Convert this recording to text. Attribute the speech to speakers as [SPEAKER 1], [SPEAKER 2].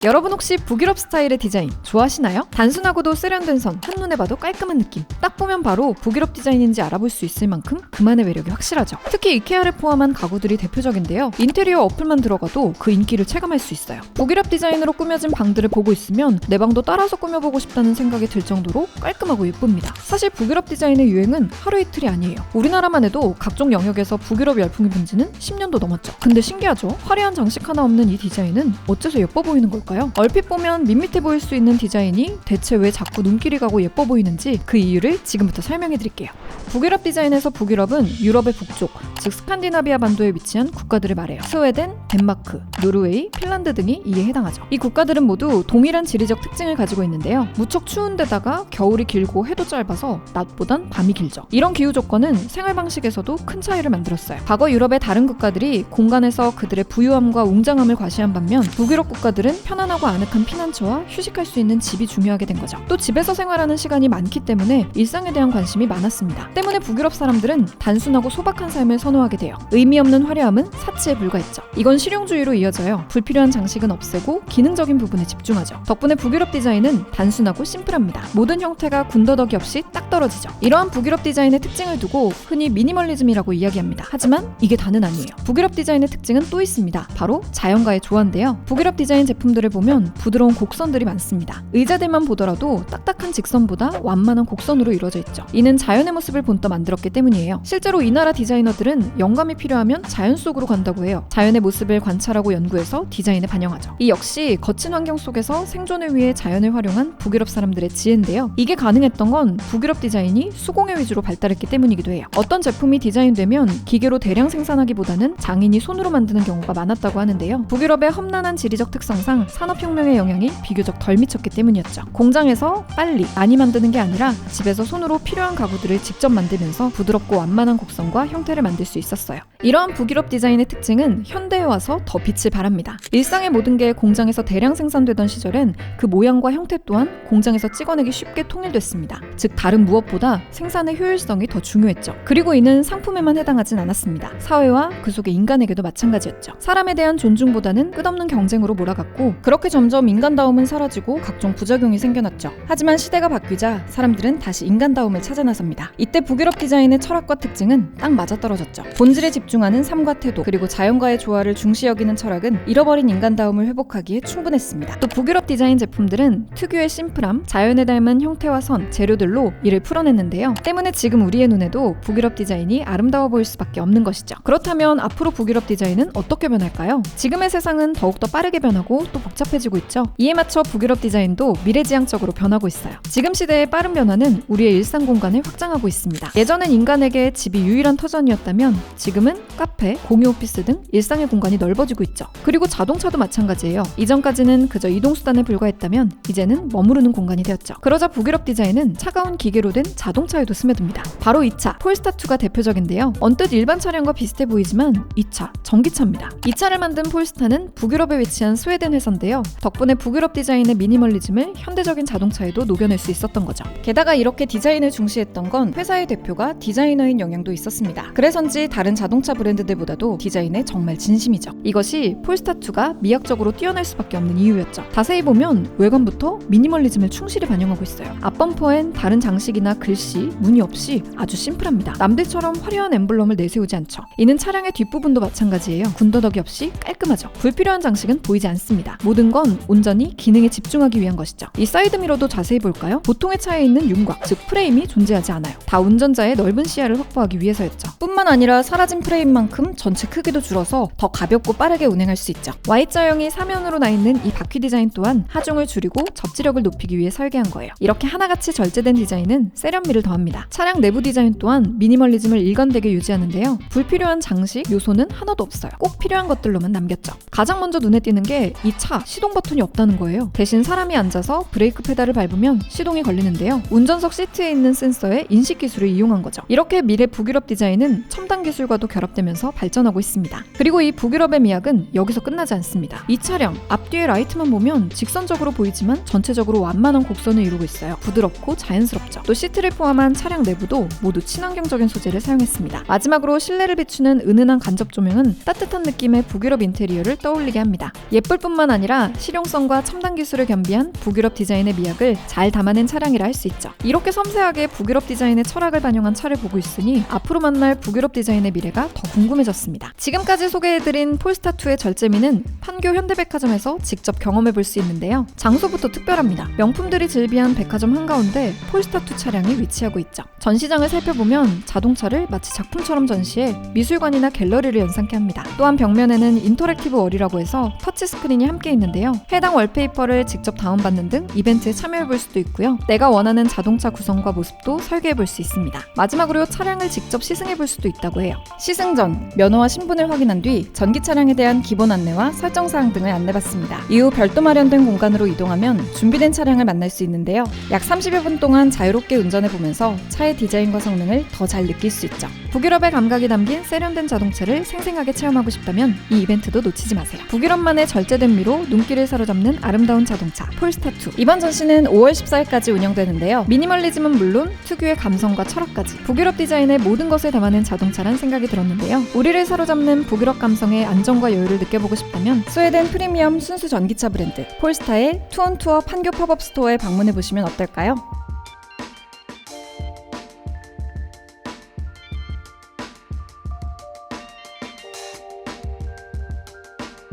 [SPEAKER 1] 여러분 혹시 북유럽 스타일의 디자인 좋아하시나요? 단순하고도 세련된 선, 한눈에 봐도 깔끔한 느낌. 딱 보면 바로 북유럽 디자인인지 알아볼 수 있을 만큼 그만의 매력이 확실하죠. 특히 이케아를 포함한 가구들이 대표적인데요. 인테리어 어플만 들어가도 그 인기를 체감할 수 있어요. 북유럽 디자인으로 꾸며진 방들을 보고 있으면 내 방도 따라서 꾸며보고 싶다는 생각이 들 정도로 깔끔하고 예쁩니다. 사실 북유럽 디자인의 유행은 하루 이틀이 아니에요. 우리나라만 해도 각종 영역에서 북유럽 열풍이 분지는 10년도 넘었죠. 근데 신기하죠? 화려한 장식 하나 없는 이 디자인은 어째서 예뻐 보이는 걸까요? 얼핏 보면 밋밋해 보일 수 있는 디자인이 대체 왜 자꾸 눈길이 가고 예뻐 보이는지 그 이유를 지금부터 설명해 드릴게요. 북유럽 디자인에서 북유럽은 유럽의 북쪽, 즉 스칸디나비아 반도에 위치한 국가들을 말해요. 스웨덴, 덴마크, 노르웨이, 핀란드 등이 이에 해당하죠. 이 국가들은 모두 동일한 지리적 특징을 가지고 있는데요. 무척 추운 데다가 겨울이 길고 해도 짧아서 낮보단 밤이 길죠. 이런 기후 조건은 생활 방식에서도 큰 차이를 만들었어요. 과거 유럽의 다른 국가들이 공간에서 그들의 부유함과 웅장함을 과시한 반면 북유럽 국가들은 편안하고 아늑한 피난처와 휴식할 수 있는 집이 중요하게 된 거죠. 또 집에서 생활하는 시간이 많기 때문에 일상에 대한 관심이 많았습니다. 때문에 북유럽 사람들은 단순하고 소박한 삶을 선호하게 돼요. 의미 없는 화려함은 사치에 불과했죠. 이건 실용주의로 이어져요. 불필요한 장식은 없애고 기능적인 부분에 집중하죠. 덕분에 북유럽 디자인은 단순하고 심플합니다. 모든 형태가 군더더기 없이 딱 떨어지죠. 이러한 북유럽 디자인의 특징을 두고 흔히 미니멀리즘이라고 이야기합니다. 하지만 이게 다는 아니에요. 북유럽 디자인의 특징은 또 있습니다. 바로 자연과의 조화인데요. 북유럽 디자인 제품들을 보면 부드러운 곡선들이 많습니다. 의자들만 보더라도 딱딱한 직선보다 완만한 곡선으로 이루어져 있죠. 이는 자연의 모습을 본떠 만들었기 때문이에요. 실제로 이 나라 디자이너들은 영감이 필요하면 자연 속으로 간다고 해요. 자연의 모습을 관찰하고 연구해서 디자인에 반영하죠. 이 역시 거친 환경 속에서 생존을 위해 자연을 활용한 북유럽 사람들의 지혜인데요. 이게 가능했던 건 북유럽 디자인이 수공예 위주로 발달했기 때문이기도 해요. 어떤 제품이 디자인되면 기계로 대량 생산하기보다는 장인이 손으로 만드는 경우가 많았다고 하는데요. 북유럽의 험난한 지리적 특성상 산업혁명의 영향이 비교적 덜 미쳤기 때문이었죠. 공장에서 빨리 많이 만드는 게 아니라 집에서 손으로 필요한 가구들을 직접 만들면서 부드럽고 완만한 곡선과 형태를 만들 수 있었어요. 이러한 북유럽 디자인의 특징은 현대에 와서 더 빛을 발합니다. 일상의 모든 게 공장에서 대량 생산되던 시절엔 그 모양과 형태 또한 공장에서 찍어내기 쉽게 통일됐습니다. 즉 다른 무엇보다 생산의 효율성이 더 중요했죠. 그리고 이는 상품에만 해당하진 않았습니다. 사회와 그 속의 인간에게도 마찬가지였죠. 사람에 대한 존중보다는 끝없는 경쟁으로 몰아갔고 그렇게 점점 인간다움은 사라지고 각종 부작용이 생겨났죠. 하지만 시대가 바뀌자 사람들은 다시 인간다움을 찾아 나섭니다. 이때 북유럽 디자인의 철학과 특징은 딱 맞아떨어졌죠. 본질에 집중하는 삶과 태도 그리고 자연과의 조화를 중시 여기는 철학은 잃어버린 인간다움을 회복하기에 충분했습니다. 또 북유럽 디자인 제품들은 특유의 심플함, 자연에 닮은 형태와 선, 재료들로 이를 풀어냈는데요. 때문에 지금 우리의 눈에도 북유럽 디자인이 아름다워 보일 수밖에 없는 것이죠. 그렇다면 앞으로 북유럽 디자인은 어떻게 변할까요? 지금의 세상은 더욱더 빠르게 변하고 또 복잡해지고 있죠. 이에 맞춰 북유럽 디자인도 미래지향적으로 변하고 있어요. 지금 시대의 빠른 변화는 우리의 일상 공간을 확장하고 있습니다. 예전엔 인간에게 집이 유일한 터전이었다면 지금은 카페, 공유 오피스 등 일상의 공간이 넓어지고 있죠. 그리고 자동차도 마찬가지예요. 이전까지는 그저 이동수단에 불과했다면 이제는 머무르는 공간이 되었죠. 그러자 북유럽 디자인은 차가운 기계로 된 자동차에도 스며듭니다. 바로 이 차, 폴스타2가 대표적인데요. 언뜻 일반 차량과 비슷해 보이지만 이 차, 전기차입니다. 이 차를 만든 폴스타는 북유럽에 위치한 스웨덴 회사인데요. 덕분에 북유럽 디자인의 미니멀리즘을 현대적인 자동차에도 녹여낼 수 있었던 거죠. 게다가 이렇게 디자인을 중시했던 건 회사의 대표가 디자이너인 영향도 있었습니다. 그래서인지 다른 자동차 브랜드들보다도 디자인에 정말 진심이죠. 이것이 폴스타2가 미학적으로 뛰어날 수밖에 없는 이유였죠. 자세히 보면 외관부터 미니멀리즘을 충실히 반영하고 있어요. 앞범퍼엔 다른 장식이나 글씨, 무늬 없이 아주 심플합니다. 남들처럼 화려한 엠블럼을 내세우지 않죠. 이는 차량의 뒷부분도 마찬가지예요. 군더더기 없이 깔끔하죠. 불필요한 장식은 보이지 않습니다. 모든 건 온전히 기능에 집중하기 위한 것이죠. 이 사이드미러도 자세히 볼까요? 보통의 차에 있는 윤곽, 즉 프레임이 존재하지 않아요. 다 운전자의 넓은 시야를 확보하기 위해서였죠. 뿐만 아니라 사라진 프레임만큼 전체 크기도 줄어서 더 가볍고 빠르게 운행할 수 있죠. Y자형이 사면으로 나 있는 이 바퀴 디자인 또한 하중을 줄이고 접지력을 높이기 위해 설계한 거예요. 이렇게 하나같이 절제된 디자인은 세련미를 더합니다. 차량 내부 디자인 또한 미니멀리즘을 일관되게 유지하는데요. 불필요한 장식, 요소는 하나도 없어요. 꼭 필요한 것들로만 남겼죠. 가장 먼저 눈에 띄는 게 이 차 시동 버튼이 없다는 거예요. 대신 사람이 앉아서 브레이크 페달을 밟으면 시동이 걸리는데요. 운전석 시트에 있는 센서의 인식 기술을 이용한 거죠. 이렇게 미래 북유럽 디자인은 첨단 기술과도 결합되면서 발전하고 있습니다. 그리고 이 북유럽의 미학은 여기서 끝나지 않습니다. 이 차량 앞뒤의 라이트만 보면 직선적으로 보이지만 전체적으로 완만한 곡선을 이루고 있어요. 부드럽고 자연스럽죠. 또 시트를 포함한 차량 내부도 모두 친환경적인 소재를 사용했습니다. 마지막으로 실내를 비추는 은은한 간접 조명은 따뜻한 느낌의 북유럽 인테리어를 떠올리게 합니다. 예쁠 뿐만 아니라 아니라 실용성과 첨단 기술을 겸비한 북유럽 디자인의 미학을 잘 담아낸 차량이라 할 수 있죠. 이렇게 섬세하게 북유럽 디자인의 철학을 반영한 차를 보고 있으니 앞으로 만날 북유럽 디자인의 미래가 더 궁금해졌습니다. 지금까지 소개해드린 폴스타2의 절제미는 판교 현대백화점에서 직접 경험해볼 수 있는데요. 장소부터 특별합니다. 명품들이 즐비한 백화점 한가운데 폴스타2 차량이 위치하고 있죠. 전시장을 살펴보면 자동차를 마치 작품처럼 전시해 미술관이나 갤러리를 연상케 합니다. 또한 벽면에는 인터랙티브 월이라고 해서 터치스크린이 함께 있는데요. 해당 월페이퍼를 직접 다운받는 등 이벤트에 참여해볼 수도 있고요. 내가 원하는 자동차 구성과 모습도 설계해볼 수 있습니다. 마지막으로 차량을 직접 시승해볼 수도 있다고 해요. 시승 전 면허와 신분을 확인한 뒤 전기 차량에 대한 기본 안내와 설정사항 등을 안내받습니다. 이후 별도 마련된 공간으로 이동하면 준비된 차량을 만날 수 있는데요. 약 30여 분 동안 자유롭게 운전해보면서 차의 디자인과 성능을 더 잘 느낄 수 있죠. 북유럽의 감각이 담긴 세련된 자동차를 생생하게 체험하고 싶다면 이 이벤트도 놓치지 마세요. 북유럽만의 절제된 미로 눈길을 사로잡는 아름다운 자동차 폴스타2. 이번 전시는 5월 14일까지 운영되는데요. 미니멀리즘은 물론 특유의 감성과 철학까지 북유럽 디자인의 모든 것을 담아낸 자동차란 생각이 들었는데요. 우리를 사로잡는 북유럽 감성의 안정과 여유를 느껴보고 싶다면 스웨덴 프리미엄 순수 전기차 브랜드 폴스타의 투온투어 판교 팝업 스토어에 방문해보시면 어떨까요?